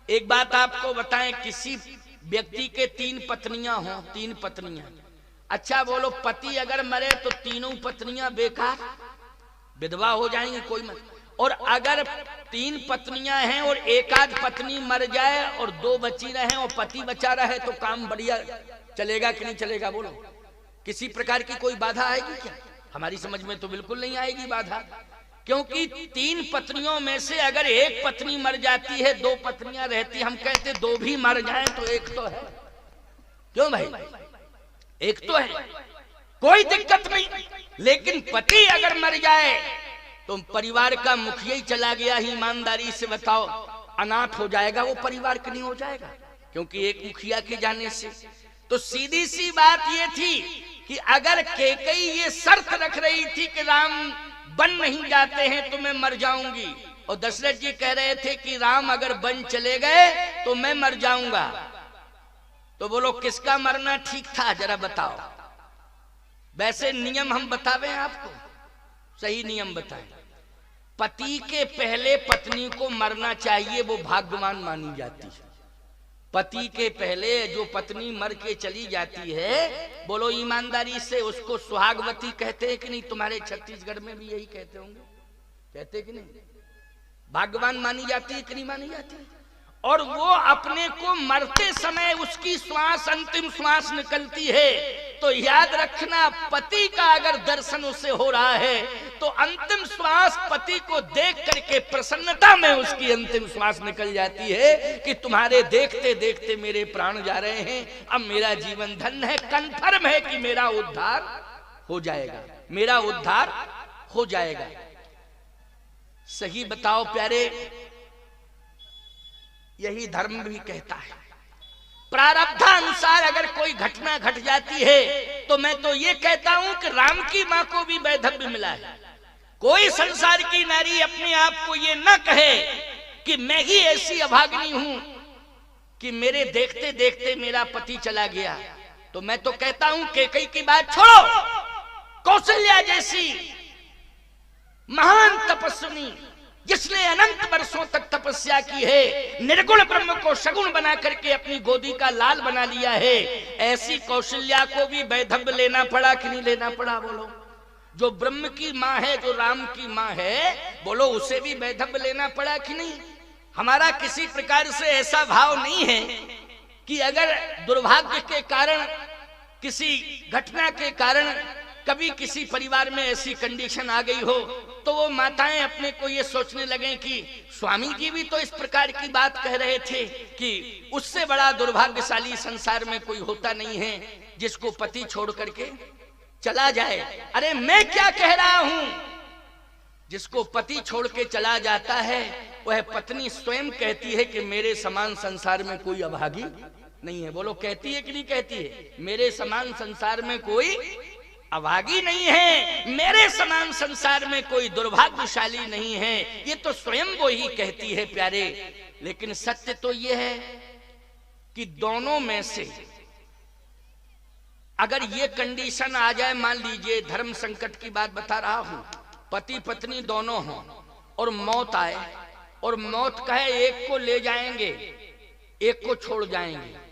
एक बात आपको बताएं, किसी व्यक्ति के 3 पत्नियां हों, 3 पत्नियां, अच्छा बोलो पति अगर मरे तो तीनों पत्नियां बेकार विधवा हो जाएंगी, कोई मत। और अगर 3 पत्नियां हैं और एकाध पत्नी मर जाए और 2 बची रहे और पति बचा रहे तो काम बढ़िया चलेगा कि नहीं चलेगा? बोलो, किसी प्रकार की कोई बाधा आएगी क्या? हमारी समझ में तो बिल्कुल नहीं आएगी बाधा, क्योंकि 3 पत्नियों में से अगर एक पत्नी मर जाती है, 2 पत्नियां रहती, हम कहते 2 भी मर जाएं तो एक तो है। क्यों भाई? एक तो है, कोई दिक्कत नहीं। लेकिन पति अगर मर जाए तो परिवार का मुखिया ही चला गया, ही ईमानदारी से बताओ, अनाथ हो जाएगा वो परिवार, कि नहीं हो जाएगा? क्योंकि एक मुखिया के जाने से। तो सीधी सी बात ये थी कि अगर कैकेयी ये शर्त रख रही थी कि राम बन नहीं जाते हैं तो मैं मर जाऊंगी, और दशरथ जी कह रहे थे कि राम अगर बन चले गए तो मैं मर जाऊंगा, तो बोलो किसका मरना ठीक था? जरा बताओ। वैसे नियम हम बतावें आपको, सही नियम बताएं। पति के पहले पत्नी को मरना चाहिए, वो भाग्यवान मानी जाती है। पति के पहले जो पत्नी मर के चली जाती है, बोलो ईमानदारी से, उसको सुहागवती कहते हैं कि नहीं? तुम्हारे छत्तीसगढ़ में भी यही कहते होंगे, कहते कि नहीं? भाग्यवान मानी जाती है कि नहीं मानी जाती? और वो अपने को मरते समय उसकी श्वास, अंतिम श्वास निकलती है तो याद रखना, पति का अगर दर्शन उसे हो रहा है तो अंतिम श्वास पति को देख करके प्रसन्नता में उसकी अंतिम श्वास निकल जाती है कि तुम्हारे देखते देखते मेरे प्राण जा रहे हैं, अब मेरा जीवन धन्य है, कन्फर्म है कि मेरा उद्धार हो जाएगा, मेरा उद्धार हो जाएगा। सही बताओ प्यारे, यही धर्म भी कहता है। प्रारब्धानुसार अगर कोई घटना घट जाती है तो मैं तो ये कहता हूं कि राम की मां को भी वैधव्य मिला है। कोई संसार की नारी अपने आप को ये न कहे कि मैं ही ऐसी अभागिनी हूं कि मेरे देखते देखते मेरा पति चला गया। तो मैं तो कहता हूं कैकेयी की बात छोड़ो, कौशल्या जैसी महान तपस्विनी जिसने अनंत वर्षों तक तपस्या की है, निर्गुण ब्रह्म को सगुण बना करके अपनी गोदी का लाल बना लिया है, ऐसी कौशल्या को भी वैधव्य लेना पड़ा कि नहीं लेना पड़ा? बोलो, जो ब्रह्म की मां है, जो राम की मां है, बोलो उसे भी वैधव्य लेना पड़ा कि नहीं? हमारा किसी प्रकार से ऐसा भाव नहीं है कि अगर दुर्भाग्य के कारण, किसी घटना के कारण कभी किसी परिवार में ऐसी कंडीशन आ गई हो तो वो माताएं अपने को ये सोचने लगे कि स्वामी जी भी तो इस प्रकार की बात कह रहे थे कि उससे बड़ा दुर्भाग्यशाली संसार में कोई होता नहीं है जिसको पति छोड़ करके चला जाए। अरे मैं क्या कह रहा हूं, जिसको पति छोड़ के चला जाता है वह पत्नी स्वयं कहती है कि मेरे समान संसार में कोई अभागी नहीं है। बोलो, कहती है कि नहीं कहती है? मेरे समान संसार में कोई अभागी नहीं है, मेरे समान संसार में कोई दुर्भाग्यशाली नहीं है, ये तो स्वयं वो ही कहती है प्यारे। लेकिन सत्य तो ये है कि दोनों में से अगर ये कंडीशन आ जाए, मान लीजिए धर्म संकट की बात बता रहा हूं, पति पत्नी दोनों हों और मौत आए और मौत कहे एक को ले जाएंगे एक को छोड़ जाएंगे,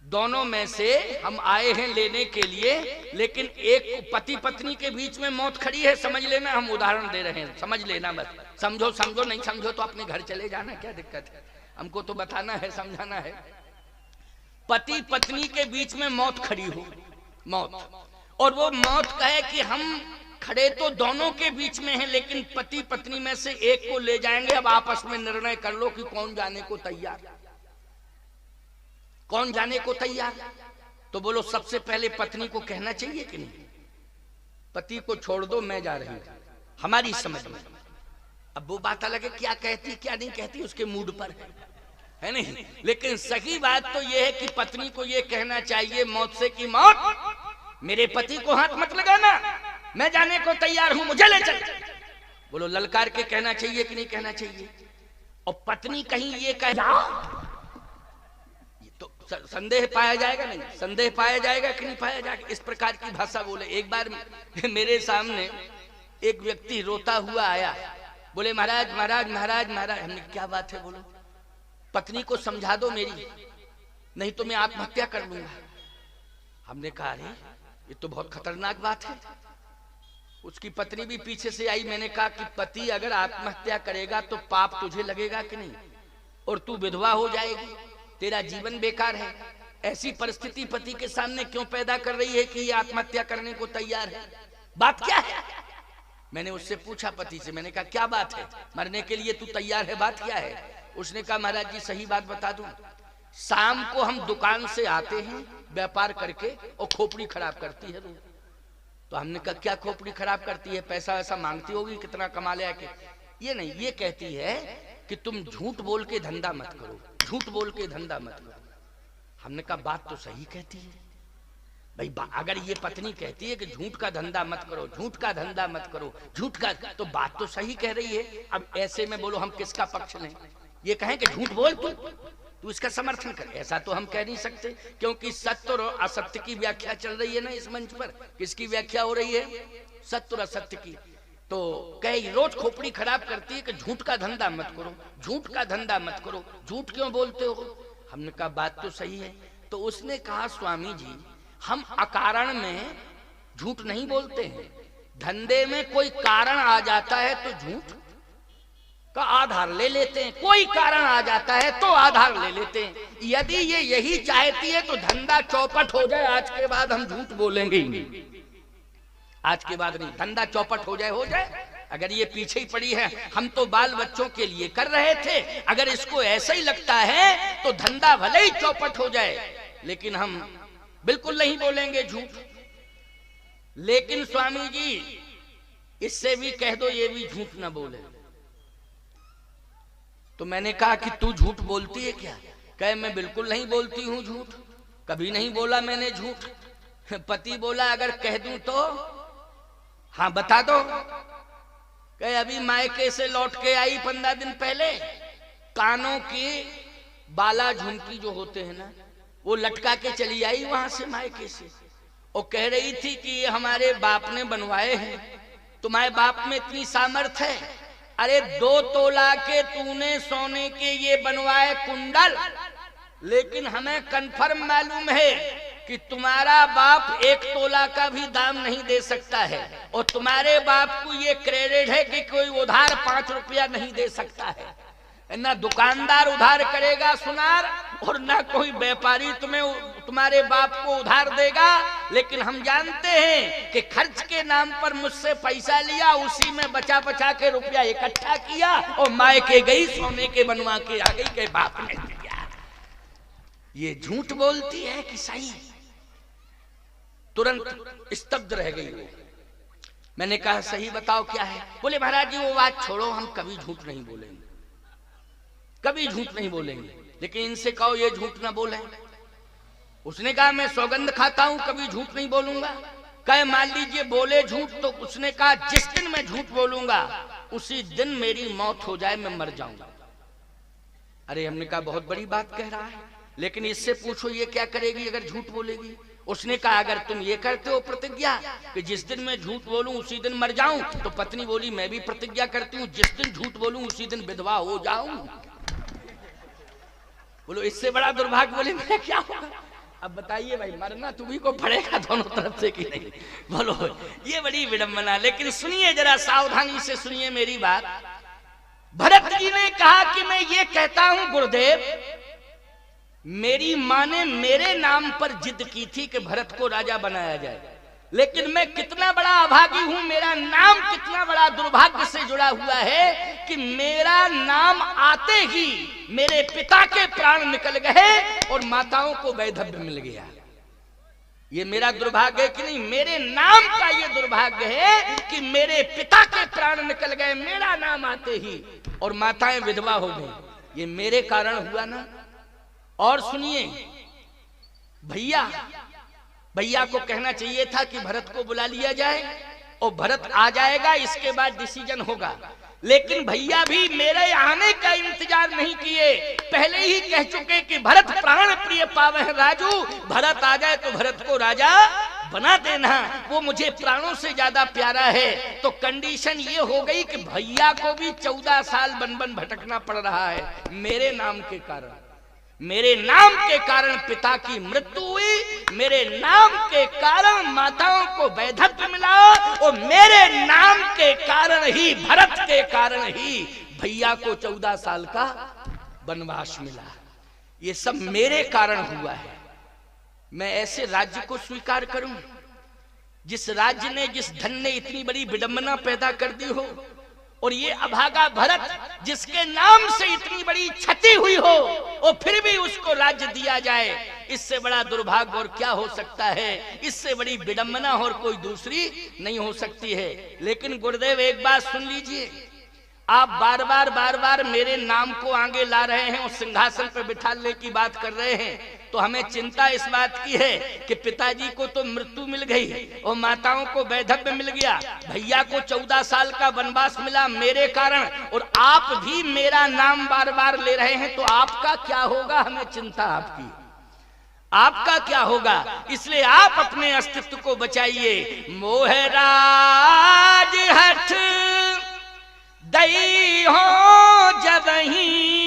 दोनों में से हम आए हैं लेने के लिए, लेकिन एक पति पत्नी के बीच में मौत खड़ी है, समझ लेना, हम उदाहरण दे रहे हैं, समझ लेना, बस समझो, समझो नहीं समझो तो अपने घर चले जाना, क्या दिक्कत है, हमको तो बताना है, समझाना है। पति पत्नी के बीच में मौत खड़ी हो, मौत, और वो मौत कहे कि हम खड़े तो दोनों के बीच में हैं, लेकिन पति पत्नी में से एक को ले जाएंगे, अब आपस में निर्णय कर लो कि कौन जाने को तैयार, कौन जाने को तैयार। तो बोलो सबसे पहले पत्नी को कहना चाहिए कि नहीं, पति को छोड़ दो मैं जा रही हूं, हमारी समझ में। अब वो बात अलग है, क्या कहती क्या नहीं कहती उसके मूड पर है नहीं, लेकिन सही बात तो ये है कि पत्नी को ये कहना चाहिए मौत से कि मौत मेरे पति को हाथ मत लगाना, मैं जाने को तैयार हूं, मुझे ले चल। बोलो ललकार के कहना चाहिए कि नहीं कहना चाहिए? और पत्नी कहीं ये कह तो संदेह पाया जाएगा नहीं, संदेह पाया जाएगा कि नहीं पाया जाएगा, इस प्रकार की भाषा बोले। एक बार मेरे सामने एक व्यक्ति रोता हुआ आया, बोले महाराज महाराज महाराज महाराज। हमने क्या बात है? बोलो पत्नी को समझा दो मेरी, नहीं तो मैं आत्महत्या कर लूंगा। हमने कहा अरे ये तो बहुत खतरनाक बात है। उसकी पत्नी भी पीछे से आई। मैंने कहा कि पति अगर आत्महत्या करेगा तो पाप तुझे लगेगा कि नहीं, और तू विधवा हो जाएगी, तेरा जीवन बेकार है। ऐसी परिस्थिति पति के सामने क्यों पैदा कर रही है कि ये आत्महत्या करने को तैयार है? बात क्या है? मैंने उससे पूछा पति से, मैंने कहा क्या बात है, मरने के लिए तू तैयार है, बात क्या है? उसने कहा महाराज जी सही बात बता दूं, शाम को हम दुकान से आते हैं व्यापार करके और खोपड़ी खराब करती है। तो हमने कहा क्या खोपड़ी खराब करती है, पैसा वैसा मांगती होगी, कितना कमा ले आके? ये नहीं, ये कहती है कि तुम झूठ बोल के धंधा मत करो, झूठ बोल के धंधा मत करो। हमने कहा बात तो सही कहती है भाई, अगर ये पत्नी कहती है कि झूठ का धंधा मत करो, झूठ का धंधा मत करो, झूठ का, तो बात तो सही कह रही है। अब ऐसे में बोलो हम किसका पक्ष लें? ये कहें कि झूठ बोल तू इसका समर्थन कर, ऐसा तो हम कह नहीं सकते, क्योंकि सत्य और असत्य की व्याख्या चल रही है ना इस मंच पर। किसकी व्याख्या हो रही है? सत्य और असत्य की। तो कहे रोज खोपड़ी खराब करती है कि झूठ का धंधा मत करो, झूठ का धंधा मत करो, झूठ क्यों बोलते हो? हमने कहा बात तो सही है। तो उसने कहा स्वामी जी हम अकारण में झूठ नहीं बोलते हैं, धंधे में कोई कारण आ जाता है तो झूठ का आधार ले लेते हैं, कोई कारण आ जाता है तो आधार ले लेते हैं। यदि ये यही चाहती है तो धंधा चौपट हो जाए, आज के बाद हम झूठ बोलेंगे ही नहीं, आज के बाद नहीं, धंधा चौपट हो जाए। अगर ये पीछे ही पड़ी है, हम तो बाल बच्चों के लिए कर रहे थे, अगर इसको ऐसा ही लगता है तो धंधा भले ही चौपट हो जाए, लेकिन हम बिल्कुल नहीं बोलेंगे झूठ। लेकिन स्वामी जी इससे भी कह दो ये भी झूठ ना बोले। तो मैंने कहा कि तू झूठ बोलती है क्या? कहे मैं बिल्कुल नहीं बोलती हूँ झूठ, कभी नहीं बोला मैंने झूठ। पति बोला अगर कह दूं तो? हाँ बता दो। कहे अभी मायके से लौट के आई 15 दिन पहले, कानों की बाला झुमकी जो होते हैं ना वो लटका के चली आई वहां से मायके से, और कह रही थी कि ये हमारे बाप ने बनवाए हैं, तुम्हारे बाप में इतनी सामर्थ है? अरे 2 तोला के तूने सोने के ये बनवाए कुंडल, लेकिन हमें कंफर्म मालूम है कि तुम्हारा बाप 1 तोला का भी दाम नहीं दे सकता है, और तुम्हारे बाप को ये क्रेडिट है कि कोई उधार 5 रुपया नहीं दे सकता है। ना दुकानदार उधार करेगा सुनार, और ना कोई व्यापारी तुम्हारे बाप को उधार देगा। लेकिन हम जानते हैं कि खर्च के नाम पर मुझसे पैसा लिया, उसी में बचा बचा के रुपया इकट्ठा किया और मायके गई सोने के बनवा के आ गई के बाप ने दिया। ये झूठ बोलती है कि सही? तुरंत स्तब्ध रह गई वो। मैंने कहा सही बताओ क्या है? बोले महाराज जी वो बात छोड़ो, हम कभी झूठ नहीं बोलेंगे, कभी झूठ नहीं बोलेंगे, लेकिन इनसे कहो ये झूठ ना बोले। उसने कहा मैं सौगंध खाता हूं कभी झूठ नहीं बोलूंगा। कहे मान लीजिए बोले झूठ, तो उसने कहा जिस दिन मैं झूठ बोलूंगा उसी दिन मेरी मौत हो जाए, मैं मर जाऊंगा। अरे हमने कहा बहुत बड़ी बात कह रहा है, लेकिन इससे पूछो ये क्या करेगी अगर झूठ बोलेगी? उसने कहा अगर तुम ये करते हो प्रतिज्ञा कि जिस दिन मैं झूठ बोलूं उसी दिन मर जाऊं, तो पत्नी बोली मैं भी प्रतिज्ञा करती हूं जिस दिन झूठ बोलूं उसी दिन विधवा हो जाऊं। बोलो इससे बड़ा दुर्भाग्य बोले मेरा क्या होगा? अब बताइए भाई, मरना तुम्ही को पड़ेगा दोनों तरफ से कि नहीं? बोलो ये बड़ी विडंबना। लेकिन सुनिए जरा सावधानी से सुनिए मेरी बात। भरत जी ने कहा कि मैं ये कहता हूं गुरुदेव, मेरी मां ने मेरे नाम पर जिद की थी कि भरत को राजा बनाया जाए, लेकिन मैं कितना बड़ा अभागी हूं, मेरा नाम कितना बड़ा दुर्भाग्य से जुड़ा हुआ है कि मेरा नाम आते ही मेरे पिता के प्राण निकल गए और माताओं को वैधव्य मिल गया। ये मेरा दुर्भाग्य है कि नहीं? मेरे नाम का ये दुर्भाग्य है कि मेरे पिता के प्राण निकल गए मेरा नाम आते ही, और माताएं विधवा हो गई। ये मेरे कारण हुआ ना। और सुनिए भैया को कहना चाहिए था कि भरत को बुला लिया जाए और भरत आ जाएगा, इसके बाद डिसीजन होगा। लेकिन भैया भी मेरे आने का इंतजार नहीं किए, पहले ही कह चुके कि भरत प्राण प्रिय पावे राजू, भरत आ जाए तो भरत को राजा बना देना, वो मुझे प्राणों से ज्यादा प्यारा है। तो कंडीशन ये हो गई कि भैया को भी 14 साल बन बन भटकना पड़ रहा है मेरे नाम के कारण। मेरे नाम के कारण पिता की मृत्यु हुई, मेरे नाम के कारण माताओं को वैधव्य मिला, और मेरे नाम के कारण ही, भरत के कारण ही भैया को 14 साल का वनवास मिला। ये सब मेरे कारण हुआ है। मैं ऐसे राज्य को स्वीकार करूं जिस राज्य ने, जिस धन ने इतनी बड़ी विडंबना पैदा कर दी हो, और ये अभागा भरत जिसके नाम से इतनी बड़ी क्षति हुई हो और फिर भी उसको राज्य दिया जाए, इससे बड़ा दुर्भाग्य और क्या हो सकता है? इससे बड़ी विडंबना और कोई दूसरी नहीं हो सकती है। लेकिन गुरुदेव एक बात सुन लीजिए, आप बार बार मेरे नाम को आगे ला रहे हैं और सिंहासन पर बिठाने की बात कर रहे हैं, तो हमें चिंता इस बात की है कि पिताजी को तो मृत्यु मिल गई और माताओं को वैधव्य मिल गया, भैया को 14 साल का वनवास मिला मेरे कारण, और आप भी मेरा नाम बार बार ले रहे हैं, तो आपका क्या होगा? हमें चिंता आपकी, आपका क्या होगा? इसलिए आप अपने अस्तित्व को बचाइए। मोहराज हठ दई हो जबही,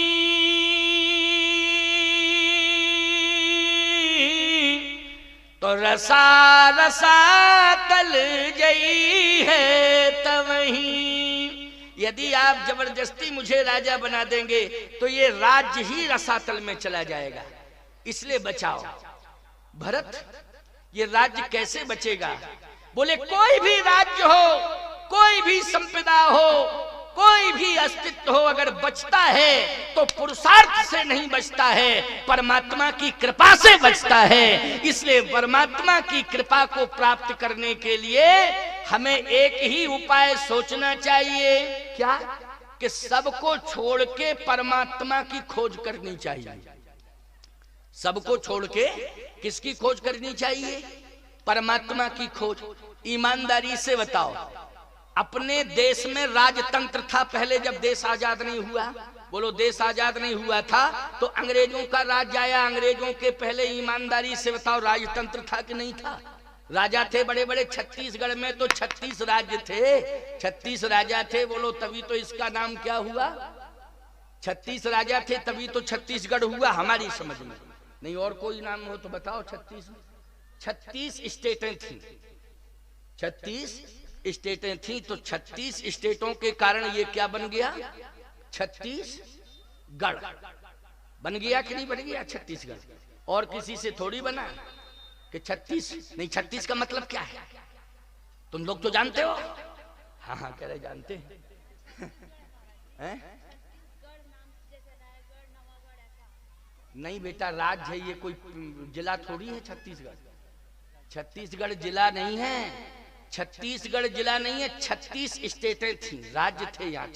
तो रसा रसा तल जई है तवही। यदि आप जबरदस्ती मुझे राजा बना देंगे तो ये राज्य ही रसातल में चला जाएगा, इसलिए बचाओ। भरत, ये राज्य कैसे बचेगा? बोले कोई भी राज्य हो, कोई भी संपदा हो, कोई भी अस्तित्व हो, अगर बचता है तो पुरुषार्थ से नहीं बचता है, परमात्मा की कृपा से बचता है। इसलिए परमात्मा की कृपा को प्राप्त करने के लिए हमें एक ही उपाय सोचना चाहिए, क्या? कि सबको छोड़ के परमात्मा की खोज करनी चाहिए। सबको छोड़ के किसकी खोज करनी चाहिए? परमात्मा की खोज। ईमानदारी से बताओ, अपने देश में राजतंत्र था पहले, जब देश आजाद नहीं हुआ? बोलो, देश आजाद नहीं हुआ था तो अंग्रेजों का राज आया। अंग्रेजों के पहले ईमानदारी से बताओ राजतंत्र था कि नहीं था? राजा थे बड़े बड़े। छत्तीसगढ़ में तो 36 राज्य थे, 36 राजा थे। बोलो, तभी तो इसका नाम क्या हुआ? 36 राजा थे तभी तो छत्तीसगढ़ हुआ, हमारी समझ में नहीं। और कोई नाम हो तो बताओ। 36 स्टेटें थी, 36 स्टेटें थी, तो 36 स्टेटों के कारण ये क्या बन गया? छत्तीसगढ़ बन गया कि नहीं बन गया? छत्तीसगढ़। और किसी से थोड़ी बना कि 36 नहीं। 36 का मतलब क्या है तुम लोग तो जानते हो? हाँ हाँ, कह रहे जानते हैं। नहीं बेटा, राज्य है ये, कोई जिला थोड़ी है छत्तीसगढ़। छत्तीसगढ़ जिला नहीं है, छत्तीसगढ़ जिला नहीं है। 36 स्टेटें थी, राज्य थे यहाँ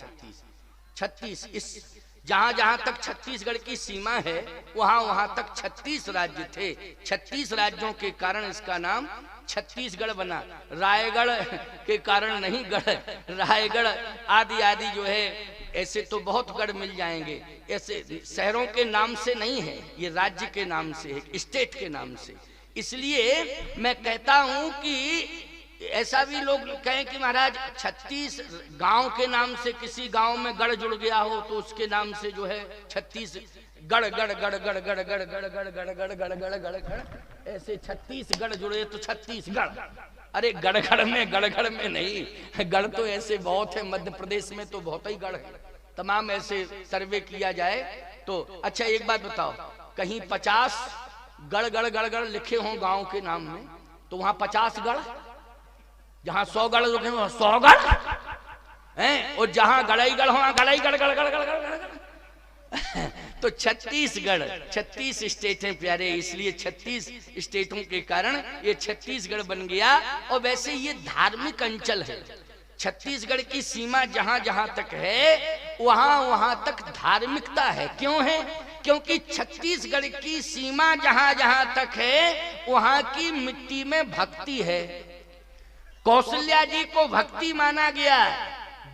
36। इस जहां जहां तक छत्तीसगढ़ की सीमा है वहां वहां तक 36 राज्य थे। 36 राज्यों के कारण इसका नाम छत्तीसगढ़ बना। रायगढ़ के कारण नहीं, गढ़ रायगढ़ आदि आदि जो है, ऐसे तो बहुत गढ़ मिल जाएंगे। ऐसे शहरों के नाम से नहीं है, ये राज्य के नाम से है, स्टेट के नाम से। इसलिए मैं कहता हूं कि ऐसा भी लोग कहें कि महाराज 36 गांव के नाम से किसी गांव में गढ़ जुड़ गया हो तो उसके नाम से जो है 36 गढ़ गढ़ गढ़ गढ़ गढ़ गढ़ गढ़ गढ़ गढ़ गढ़ गढ़ गढ़ गढ़ गढ़ ऐसे 36 गढ़ जुड़े तो छत्तीसगढ़। अरे गढ़ में नहीं, गढ़ तो ऐसे बहुत है, मध्य प्रदेश में तो बहुत ही गढ़ है, तमाम ऐसे सर्वे किया जाए तो। अच्छा एक बात बताओ, कहीं 50 गढ़ गढ़ गढ़ गढ़ लिखे हों गांव के नाम में तो वहां 50 गढ़, जहां 100 गढ़ लिखे हों 100 गढ़ हैं, और जहां गढ़ई गढ़ हो गढ़ई गढ़ गढ़ गढ़ गढ़ गढ़। तो छत्तीसगढ़, 36 स्टेटें प्यारे, इसलिए 36 स्टेटों के कारण ये छत्तीसगढ़ बन गया। और वैसे ये धार्मिक अंचल है, छत्तीसगढ़ की सीमा जहां जहां तक है वहां वहां तक धार्मिकता है। क्यों है? क्योंकि छत्तीसगढ़ की सीमा जहां जहां तक है वहां की मिट्टी में भक्ति है। कौशल्या जी को भक्ति माना गया,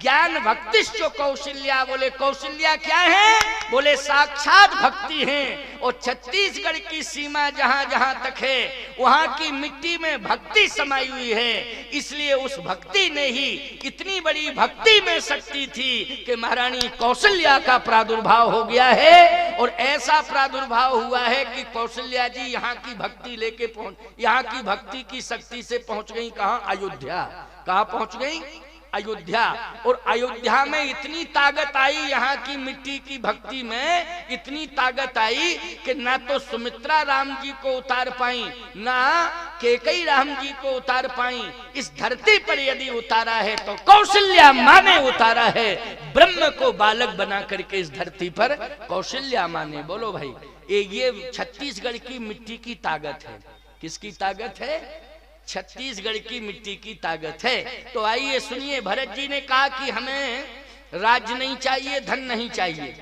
ज्ञान भक्तिश्च कौशल्या। बोले कौशल्या क्या है? बोले साक्षात भक्ति है। और छत्तीसगढ़ की सीमा जहां जहां तक है वहां की मिट्टी में भक्ति समाई हुई है। इसलिए उस भक्ति ने ही, इतनी बड़ी भक्ति में शक्ति थी कि महारानी कौशल्या का प्रादुर्भाव हो गया है। और ऐसा प्रादुर्भाव हुआ है कि कौशल्या जी यहाँ की भक्ति लेके यहाँ की भक्ति की शक्ति से पहुंच गई कहां? अयोध्या। कहां पहुंच गई? अयोध्या। और अयोध्या में इतनी ताकत आई, यहाँ की मिट्टी की भक्ति में इतनी ताकत आई कि ना तो सुमित्रा राम जी को उतार पाई, ना कैकेयी राम जी को उतार पाई। इस धरती पर यदि उतारा है तो कौशल्या माँ ने उतारा है। ब्रह्म को बालक बना करके इस धरती पर कौशल्या माँ ने। बोलो भाई, ये छत्तीसगढ़ की मिट्टी की ताकत है। किसकी ताकत है? छत्तीसगढ़ की मिट्टी की ताकत है। तो आइए सुनिए, भरत जी ने कहा कि हमें राज्य नहीं चाहिए, धन नहीं चाहिए,